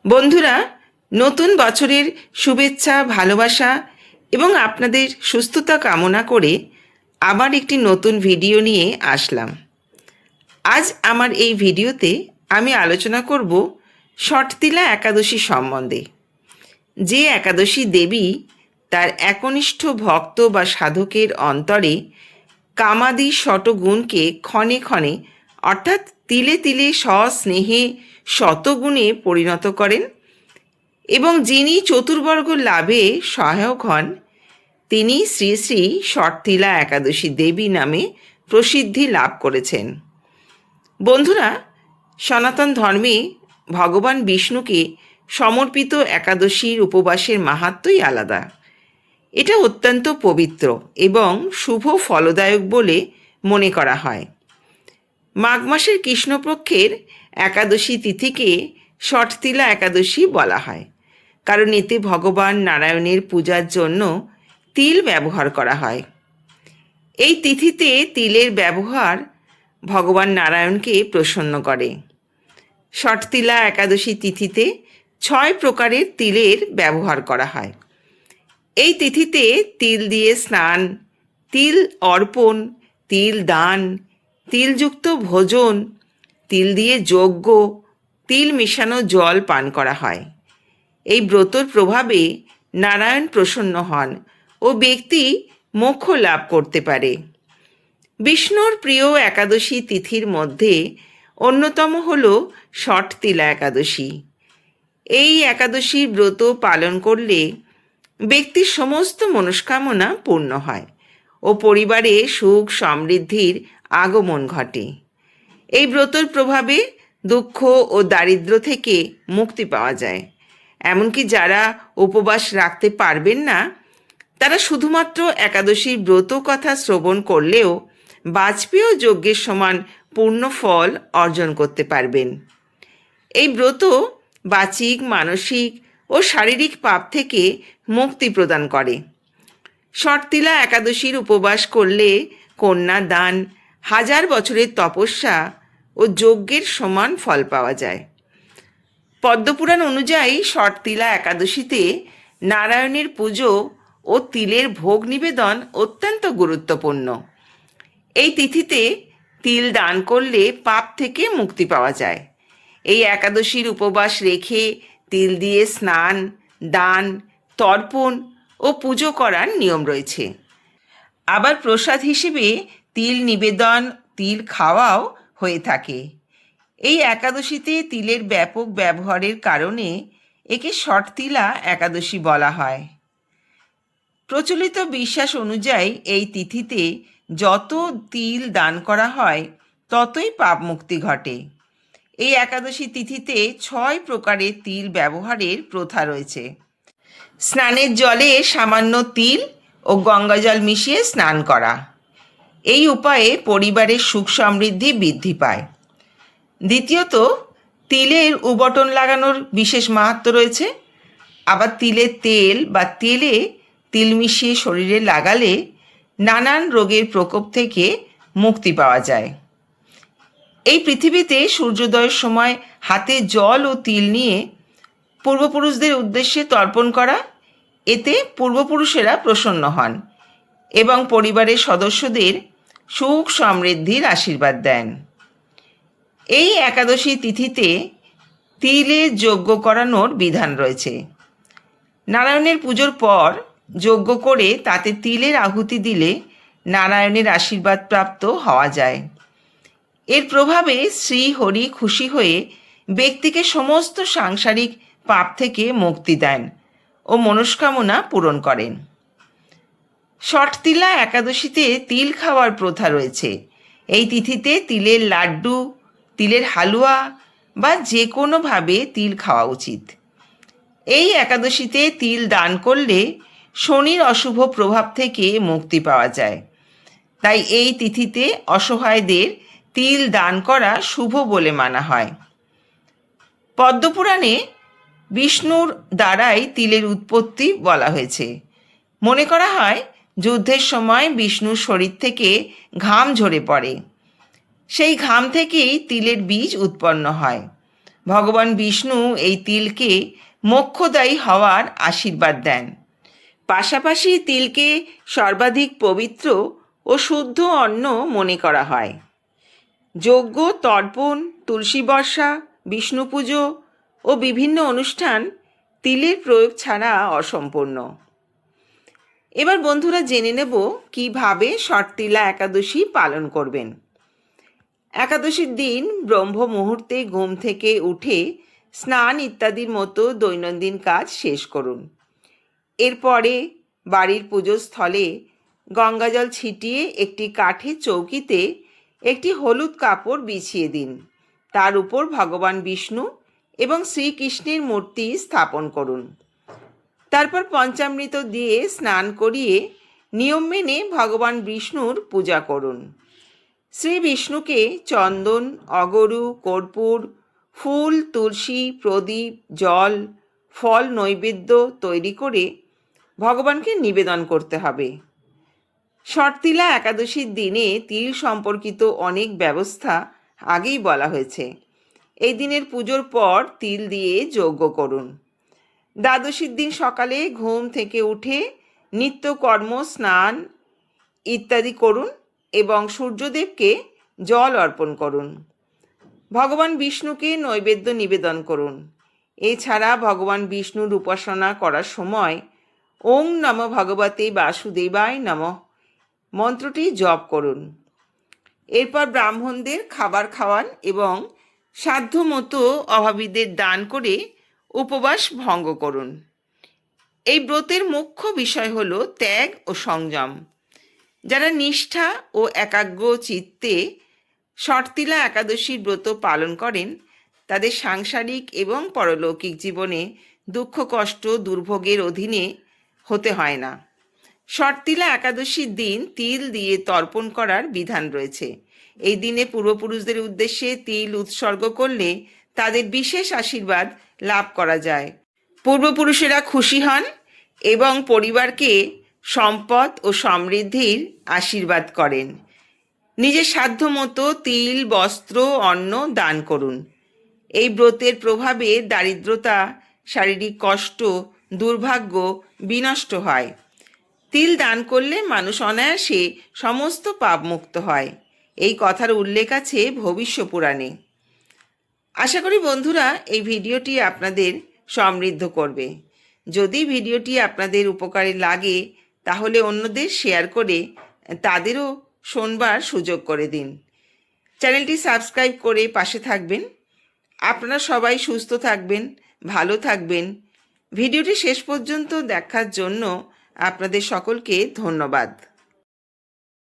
বন্ধুরা, নতুন বছরের শুভেচ্ছা, ভালোবাসা এবং আপনাদের সুস্থতা কামনা করে আবার একটি নতুন ভিডিও নিয়ে আসলাম। আজ আমার এই ভিডিওতে আমি আলোচনা করব ষটতিলা একাদশী সম্বন্ধে। যে একাদশী দেবী তার একনিষ্ঠ ভক্ত বা সাধকের অন্তরে কামাদি শতগুণকে ক্ষণে ক্ষণে অর্থাৎ তিলে তিলে সস্নেহে শতগুণে পরিণত করেন এবং যিনি চতুর্বর্গ লাভে সহায়ক হন, তিনি শ্রী শ্রী ষটতিলা একাদশী দেবী নামে প্রসিদ্ধি লাভ করেছেন। বন্ধুরা, সনাতন ধর্মে ভগবান বিষ্ণুকে সমর্পিত একাদশীর উপবাসের মাহাত্ম্যই আলাদা। এটা অত্যন্ত পবিত্র এবং শুভ ফলদায়ক বলে মনে করা হয়। মাঘ মাসের কৃষ্ণপক্ষের একাদশী তিথিকে ষটতিলা একাদশী বলা হয়, কারণ এতে ভগবান নারায়ণের পূজার জন্য তিল ব্যবহার করা হয়। এই তিথিতে তিলের ব্যবহার ভগবান নারায়ণকে প্রসন্ন করে। ষটতিলা একাদশী তিথিতে 6 প্রকারের তিলের ব্যবহার করা হয়। এই তিথিতে তিল দিয়ে স্নান, তিল অর্পণ, তিল দান, তিলযুক্ত ভোজন, তিল দিয়ে যজ্ঞ, তিল মেশানো জল পান করা হয়। এই ব্রতর প্রভাবে নারায়ণ প্রসন্ন হন ও ব্যক্তি মোক্ষ লাভ করতে পারে। বিষ্ণুর প্রিয় একাদশী তিথির মধ্যে অন্যতম হল ষটতিলা একাদশী। এই একাদশীর ব্রত পালন করলে ব্যক্তির সমস্ত মনস্কামনা পূর্ণ হয় ও পরিবারে সুখ সমৃদ্ধির আগমন ঘটে। এই ব্রতর প্রভাবে দুঃখ ও দারিদ্র্য থেকে মুক্তি পাওয়া যায়। এমনকি যারা উপবাস রাখতে পারবেন না, তারা শুধুমাত্র একাদশীর ব্রত কথা শ্রবণ করলেও বাজপেয় যজ্ঞের সমান পূর্ণ ফল অর্জন করতে পারবেন। এই ব্রত বাচিক, মানসিক ও শারীরিক পাপ থেকে মুক্তি প্রদান করে। ষটতিলা একাদশীর উপবাস করলে কন্যা দান, 1000 বছরের তপস্যা ও যজ্ঞের সমান ফল পাওয়া যায়। পদ্মপুরাণ অনুযায়ী ষটতিলা একাদশীতে নারায়ণের পুজো ও তিলের ভোগ নিবেদন অত্যন্ত গুরুত্বপূর্ণ। এই তিথিতে তিল দান করলে পাপ থেকে মুক্তি পাওয়া যায়। এই একাদশীর উপবাস রেখে তিল দিয়ে স্নান, দান, তর্পণ ও পুজো করার নিয়ম রয়েছে। আবার প্রসাদ হিসেবে তিল নিবেদন, তিল খাওয়াও হয়ে থাকে। এই একাদশীতে তিলের ব্যাপক ব্যবহারের কারণে একে ষটতিলা একাদশী বলা হয়। প্রচলিত বিশ্বাস অনুযায়ী এই তিথিতে যত তিল দান করা হয় ততই পাপ মুক্তি ঘটে। এই একাদশী তিথিতে 6 প্রকারের তিল ব্যবহারের প্রথা রয়েছে। স্নানের জলে সামান্য তিল ও গঙ্গাজল মিশিয়ে স্নান করা। এই উপায়ে পরিবারের সুখ সমৃদ্ধি বৃদ্ধি পায়। দ্বিতীয়ত, তিলের উবটন লাগানোর বিশেষ মাহাত্ম্য রয়েছে। আবার তিলের তেল বা তেলে তিল মিশিয়ে শরীরে লাগালে নানান রোগের প্রকোপ থেকে মুক্তি পাওয়া যায়। এই পৃথিবীতে সূর্যোদয়ের সময় হাতে জল ও তিল নিয়ে পূর্বপুরুষদের উদ্দেশ্যে তর্পণ করা, এতে পূর্বপুরুষেরা প্রসন্ন হন এবং পরিবারের সদস্যদের সুখ সমৃদ্ধির আশীর্বাদ দেন। এই একাদশী তিথিতে তিলে যজ্ঞ করানোর বিধান রয়েছে। নারায়ণের পুজোর পর যজ্ঞ করে তাতে তিলের আহুতি দিলে নারায়ণের আশীর্বাদ প্রাপ্ত হওয়া যায়। এর প্রভাবে শ্রী হরি খুশি হয়ে ব্যক্তিকে সমস্ত সাংসারিক পাপ থেকে মুক্তি দেন ও মনস্কামনা পূরণ করেন। ষটতিলা একাদশীতে তিল খাওয়ার প্রথা রয়েছে। এই তিথিতে তিলের লাড্ডু, তিলের হালুয়া বা যে কোনোভাবে তিল খাওয়া উচিত। এই একাদশীতে তিল দান করলে শনির অশুভ প্রভাব থেকে মুক্তি পাওয়া যায়। তাই এই তিথিতে অসহায়দের তিল দান করা শুভ বলে মানা হয়। পদ্মপুরাণে বিষ্ণুর দ্বারাই তিলের উৎপত্তি বলা হয়েছে। মনে করা হয় যুদ্ধের সময় বিষ্ণুর শরীর থেকে ঘাম ঝরে পড়ে। সেই ঘাম থেকেই তিলের বীজ উৎপন্ন হয়। ভগবান বিষ্ণু এই তিলকে মোক্ষদায়ী হওয়ার আশীর্বাদ দেন। পাশাপাশি তিলকে সর্বাধিক পবিত্র ও শুদ্ধ অন্ন মনে করা হয়। যজ্ঞ, তর্পণ, তুলসী বর্ষা, বিষ্ণু পুজো ও বিভিন্ন অনুষ্ঠান তিলের প্রয়োগ ছাড়া অসম্পূর্ণ। এবার বন্ধুরা জেনে নেব কিভাবে শর্তিলা একাদশী পালন করবেন। একাদশীর দিন ব্রহ্ম মুহূর্তে ঘুম থেকে উঠে স্নান ইত্যাদির মতো দৈনন্দিন কাজ শেষ করুন। এরপরে বাড়ির পুজোস্থলে গঙ্গাজল ছিটিয়ে একটি কাঠের চৌকিতে একটি হলুদ কাপড় বিছিয়ে দিন। তার উপর ভগবান বিষ্ণু এবং শ্রীকৃষ্ণের মূর্তি স্থাপন করুন। তারপর পঞ্চামৃত দিয়ে স্নান করিয়ে নিয়ম মেনে ভগবান বিষ্ণুর পূজা করুন। শ্রী বিষ্ণুকে চন্দন, অগরু, কর্পূর, ফুল, তুলসী, প্রদীপ, জল, ফল নৈবেদ্য তৈরি করে ভগবানকে নিবেদন করতে হবে। শর্তিলা একাদশীর দিনে তিল সম্পর্কিত অনেক ব্যবস্থা আগেই বলা হয়েছে। এই দিনের পুজোর পর তিল দিয়ে যজ্ঞ করুন। দ্বাদশীর দিন সকালে ঘুম থেকে উঠে নিত্যকর্ম, স্নান ইত্যাদি করুন এবং সূর্যদেবকে জল অর্পণ করুন। ভগবান বিষ্ণুকে নৈবেদ্য নিবেদন করুন। এছাড়া ভগবান বিষ্ণুর উপাসনা করার সময় ওং নমঃ ভগবতে বাসুদেবায় নমঃ মন্ত্রটি জপ করুন। এরপর ব্রাহ্মণদের খাবার খাওয়ান এবং সাধ্যমতো অভাবীদের দান করে উপবাস ভঙ্গ করুন। এই ব্রতের মুখ্য বিষয় হল ত্যাগ ও সংযম। যারা নিষ্ঠা ও একাগ্র চিত্তে শর্তিলা একাদশীর ব্রত পালন করেন তাদের সাংসারিক এবং পরলৌকিক জীবনে দুঃখ, কষ্ট, দুর্ভোগের অধীনে হতে হয় না। শর্তিলা একাদশীর দিন তিল দিয়ে তর্পণ করার বিধান রয়েছে। এই দিনে পূর্বপুরুষদের উদ্দেশ্যে তিল উৎসর্গ করলে তাদের বিশেষ আশীর্বাদ লাভ করা যায়। পূর্বপুরুষেরা খুশি হন এবং পরিবারকে সম্পদ ও সমৃদ্ধির আশীর্বাদ করেন। নিজের সাধ্যমতো তিল, বস্ত্র, অন্ন দান করুন। এই ব্রতের প্রভাবে দারিদ্রতা, শারীরিক কষ্ট, দুর্ভাগ্য বিনষ্ট হয়। তিল দান করলে মানুষ অনায়াসে সমস্ত পাপমুক্ত হয়। এই কথার উল্লেখ আছে ভবিষ্য পুরাণে। আশা করি বন্ধুরা এই ভিডিওটি আপনাদের সমৃদ্ধ করবে। যদি ভিডিওটি আপনাদের উপকারে লাগে তাহলে অন্যদের শেয়ার করে তাদেরও শোনবার সুযোগ করে দিন। চ্যানেলটি সাবস্ক্রাইব করে পাশে থাকবেন। আপনারা সবাই সুস্থ থাকবেন, ভালো থাকবেন। ভিডিওটি শেষ পর্যন্ত দেখার জন্য আপনাদের সকলকে ধন্যবাদ।